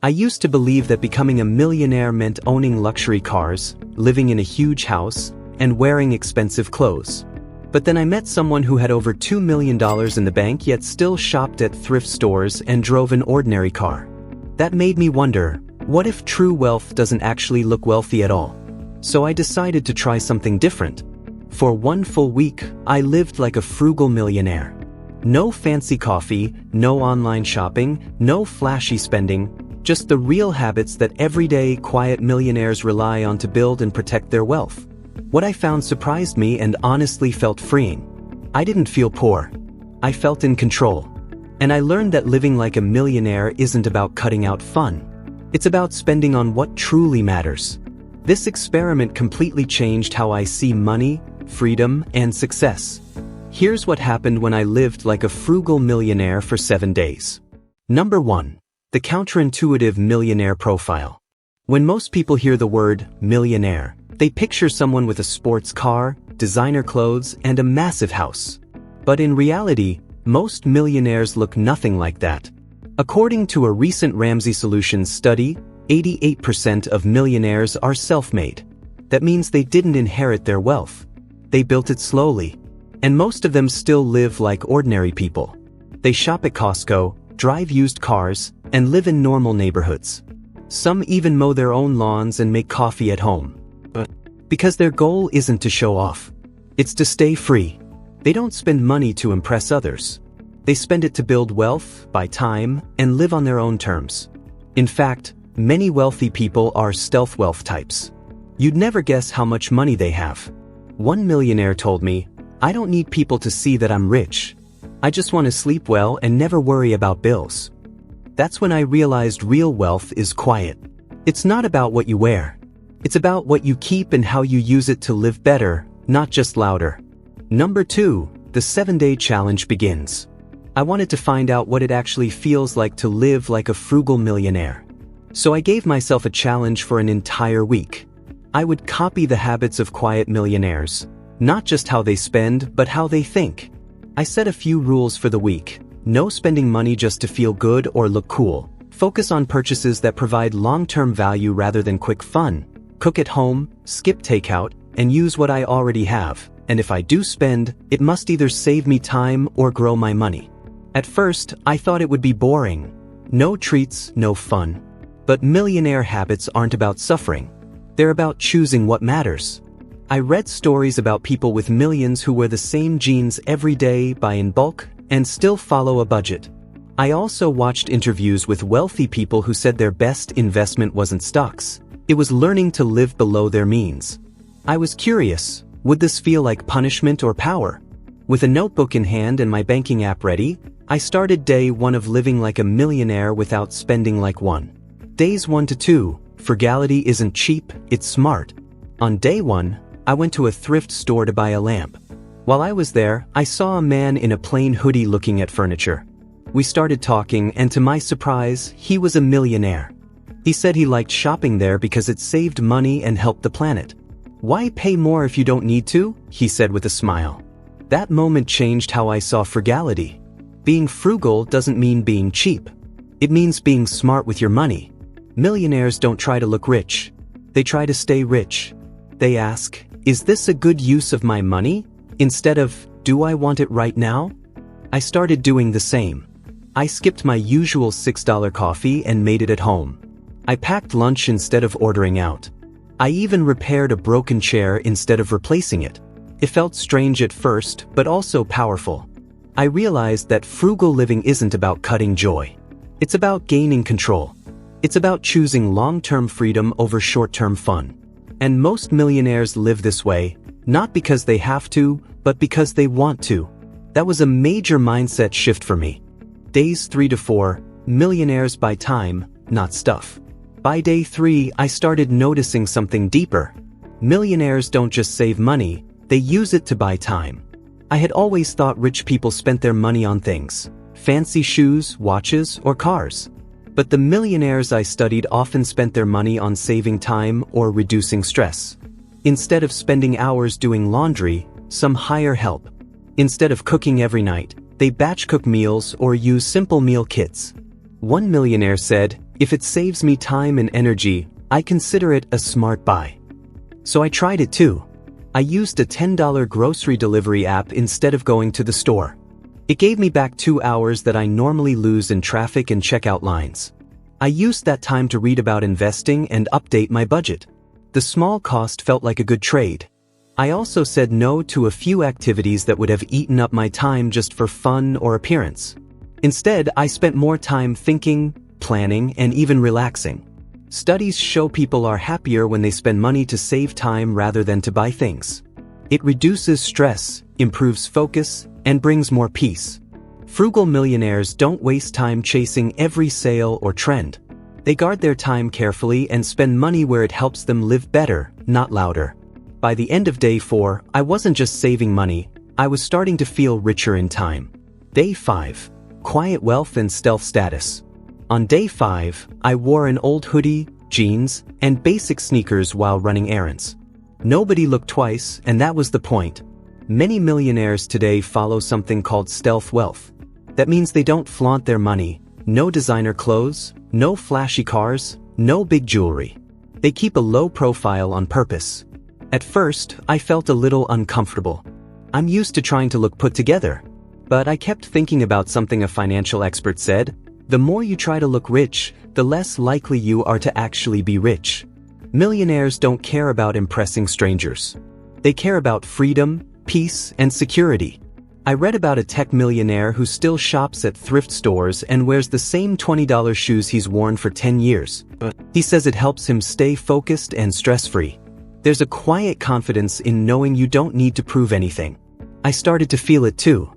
I used to believe that becoming a millionaire meant owning luxury cars, living in a huge house, and wearing expensive clothes. But then I met someone who had over $2 million in the bank yet still shopped at thrift stores and drove an ordinary car. That made me wonder, what if true wealth doesn't actually look wealthy at all? So I decided to try something different. For one full week, I lived like a frugal millionaire. No fancy coffee, no online shopping, no flashy spending, just the real habits that everyday, quiet millionaires rely on to build and protect their wealth. What I found surprised me and honestly felt freeing. I didn't feel poor. I felt in control. And I learned that living like a millionaire isn't about cutting out fun. It's about spending on what truly matters. This experiment completely changed how I see money, freedom, and success. Here's what happened when I lived like a frugal millionaire for 7 days. Number 1. The counterintuitive millionaire profile. When most people hear the word millionaire, they picture someone with a sports car, designer clothes, and a massive house. But in reality, most millionaires look nothing like that. According to a recent Ramsey Solutions study, 88% of millionaires are self-made. That means they didn't inherit their wealth. They built it slowly. And most of them still live like ordinary people. They shop at Costco, drive used cars, and live in normal neighborhoods. Some even mow their own lawns and make coffee at home. Because their goal isn't to show off. It's to stay free. They don't spend money to impress others. They spend it to build wealth, buy time, and live on their own terms. In fact, many wealthy people are stealth wealth types. You'd never guess how much money they have. One millionaire told me, "I don't need people to see that I'm rich. I just want to sleep well and never worry about bills." That's when I realized real wealth is quiet. It's not about what you wear. It's about what you keep and how you use it to live better, not just louder. Number 2, the 7-day challenge begins. I wanted to find out what it actually feels like to live like a frugal millionaire. So I gave myself a challenge for an entire week. I would copy the habits of quiet millionaires. Not just how they spend, but how they think. I set a few rules for the week. No spending money just to feel good or look cool. Focus on purchases that provide long-term value rather than quick fun. Cook at home, skip takeout, and use what I already have. And if I do spend, it must either save me time or grow my money. At first, I thought it would be boring. No treats, no fun. But millionaire habits aren't about suffering. They're about choosing what matters. I read stories about people with millions who wear the same jeans every day, buy in bulk, and still follow a budget. I also watched interviews with wealthy people who said their best investment wasn't stocks. It was learning to live below their means. I was curious, would this feel like punishment or power? With a notebook in hand and my banking app ready, I started day 1 of living like a millionaire without spending like one. Days 1 to 2, frugality isn't cheap, it's smart. On day 1, I went to a thrift store to buy a lamp. While I was there, I saw a man in a plain hoodie looking at furniture. We started talking, and to my surprise, he was a millionaire. He said he liked shopping there because it saved money and helped the planet. "Why pay more if you don't need to?" he said with a smile. That moment changed how I saw frugality. Being frugal doesn't mean being cheap. It means being smart with your money. Millionaires don't try to look rich. They try to stay rich. They ask, "Is this a good use of my money?" instead of, "Do I want it right now?" I started doing the same. I skipped my usual $6 coffee and made it at home. I packed lunch instead of ordering out. I even repaired a broken chair instead of replacing it. It felt strange at first, but also powerful. I realized that frugal living isn't about cutting joy. It's about gaining control. It's about choosing long-term freedom over short-term fun. And most millionaires live this way, not because they have to, but because they want to. That was a major mindset shift for me. Days 3 to 4, millionaires buy time, not stuff. By day 3, I started noticing something deeper. Millionaires don't just save money, they use it to buy time. I had always thought rich people spent their money on things, fancy shoes, watches, or cars. But the millionaires I studied often spent their money on saving time or reducing stress. Instead of spending hours doing laundry, some hire help. Instead of cooking every night, they batch cook meals or use simple meal kits. One millionaire said, If it saves me time and energy, I consider it a smart buy. So I tried it too. I used a $10 grocery delivery app instead of going to the store. It gave me back 2 hours that I normally lose in traffic and checkout lines. I used that time to read about investing and update my budget. The small cost felt like a good trade. I also said no to a few activities that would have eaten up my time just for fun or appearance. Instead, I spent more time thinking, planning, and even relaxing. Studies show people are happier when they spend money to save time rather than to buy things. It reduces stress, improves focus, and brings more peace. Frugal millionaires don't waste time chasing every sale or trend. They guard their time carefully and spend money where it helps them live better, not louder. By the end of day 4, I wasn't just saving money, I was starting to feel richer in time. Day 5. Quiet wealth and stealth status. On day 5, I wore an old hoodie, jeans, and basic sneakers while running errands. Nobody looked twice, and that was the point. Many millionaires today follow something called stealth wealth. That means they don't flaunt their money, no designer clothes, no flashy cars, no big jewelry. They keep a low profile on purpose. At first, I felt a little uncomfortable. I'm used to trying to look put together. But I kept thinking about something a financial expert said: the more you try to look rich, the less likely you are to actually be rich. Millionaires don't care about impressing strangers. They care about freedom, peace, and security. I read about a tech millionaire who still shops at thrift stores and wears the same $20 shoes he's worn for 10 years. He says it helps him stay focused and stress-free. There's a quiet confidence in knowing you don't need to prove anything. I started to feel it too.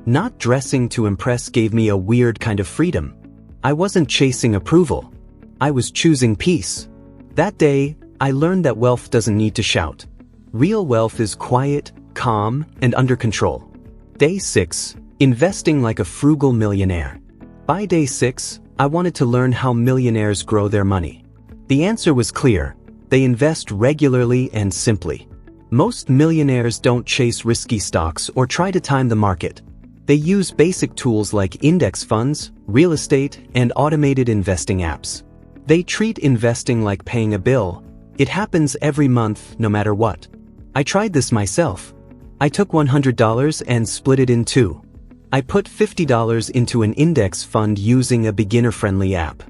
Not dressing to impress gave me a weird kind of freedom. I wasn't chasing approval. I was choosing peace. That day, I learned that wealth doesn't need to shout. Real wealth is quiet, calm, and under control. Day 6. Investing like a frugal millionaire. By day 6, I wanted to learn how millionaires grow their money. The answer was clear. They invest regularly and simply. Most millionaires don't chase risky stocks or try to time the market. They use basic tools like index funds, real estate, and automated investing apps. They treat investing like paying a bill. It happens every month, no matter what. I tried this myself. I took $100 and split it in two. I put $50 into an index fund using a beginner-friendly app.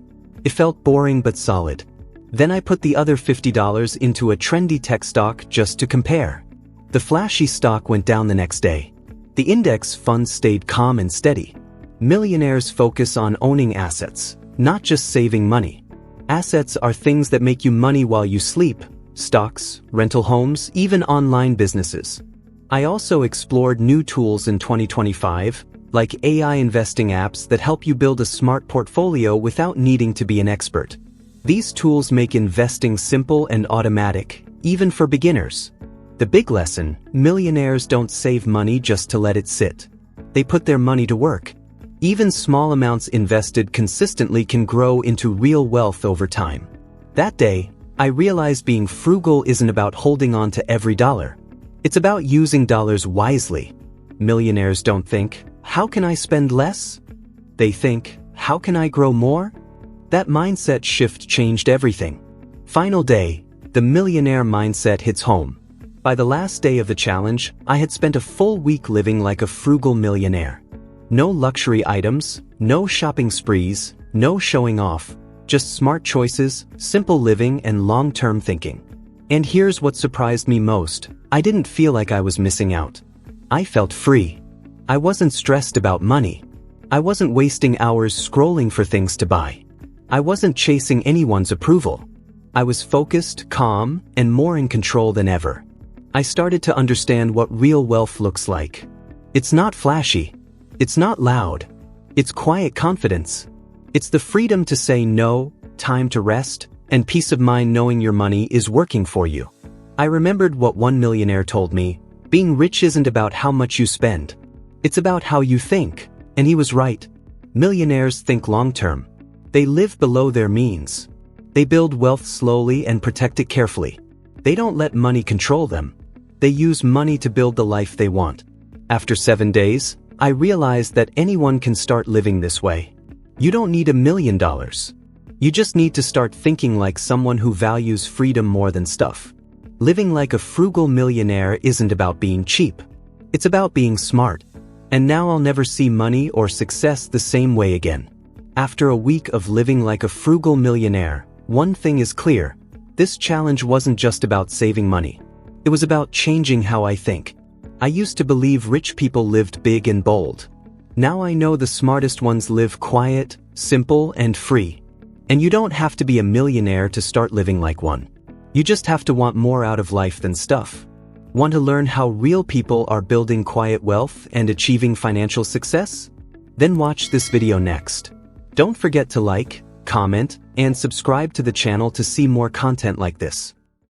It felt boring but solid. Then I put the other $50 into a trendy tech stock just to compare. The flashy stock went down the next day. The index fund stayed calm and steady. Millionaires focus on owning assets, not just saving money. Assets are things that make you money while you sleep: stocks, rental homes, even online businesses. I also explored new tools in 2025, like AI investing apps that help you build a smart portfolio without needing to be an expert. These tools make investing simple and automatic, even for beginners. The big lesson: millionaires don't save money just to let it sit. They put their money to work. Even small amounts invested consistently can grow into real wealth over time. That day, I realized being frugal isn't about holding on to every dollar. It's about using dollars wisely. Millionaires don't think, "How can I spend less?" They think, "How can I grow more?" That mindset shift changed everything. Final day, the millionaire mindset hits home. By the last day of the challenge, I had spent a full week living like a frugal millionaire. No luxury items, no shopping sprees, no showing off, just smart choices, simple living, and long-term thinking. And here's what surprised me most: I didn't feel like I was missing out. I felt free. I wasn't stressed about money. I wasn't wasting hours scrolling for things to buy. I wasn't chasing anyone's approval. I was focused, calm, and more in control than ever. I started to understand what real wealth looks like. It's not flashy. It's not loud. It's quiet confidence. It's the freedom to say no, time to rest, and peace of mind knowing your money is working for you. I remembered what one millionaire told me: being rich isn't about how much you spend. It's about how you think. And he was right. Millionaires think long-term. They live below their means. They build wealth slowly and protect it carefully. They don't let money control them. They use money to build the life they want. After 7 days, I realized that anyone can start living this way. You don't need $1 million. You just need to start thinking like someone who values freedom more than stuff. Living like a frugal millionaire isn't about being cheap. It's about being smart. And now I'll never see money or success the same way again. After a week of living like a frugal millionaire, one thing is clear. This challenge wasn't just about saving money. It was about changing how I think. I used to believe rich people lived big and bold. Now I know the smartest ones live quiet, simple, and free. And you don't have to be a millionaire to start living like one. You just have to want more out of life than stuff. Want to learn how real people are building quiet wealth and achieving financial success? Then watch this video next. Don't forget to like, comment, and subscribe to the channel to see more content like this.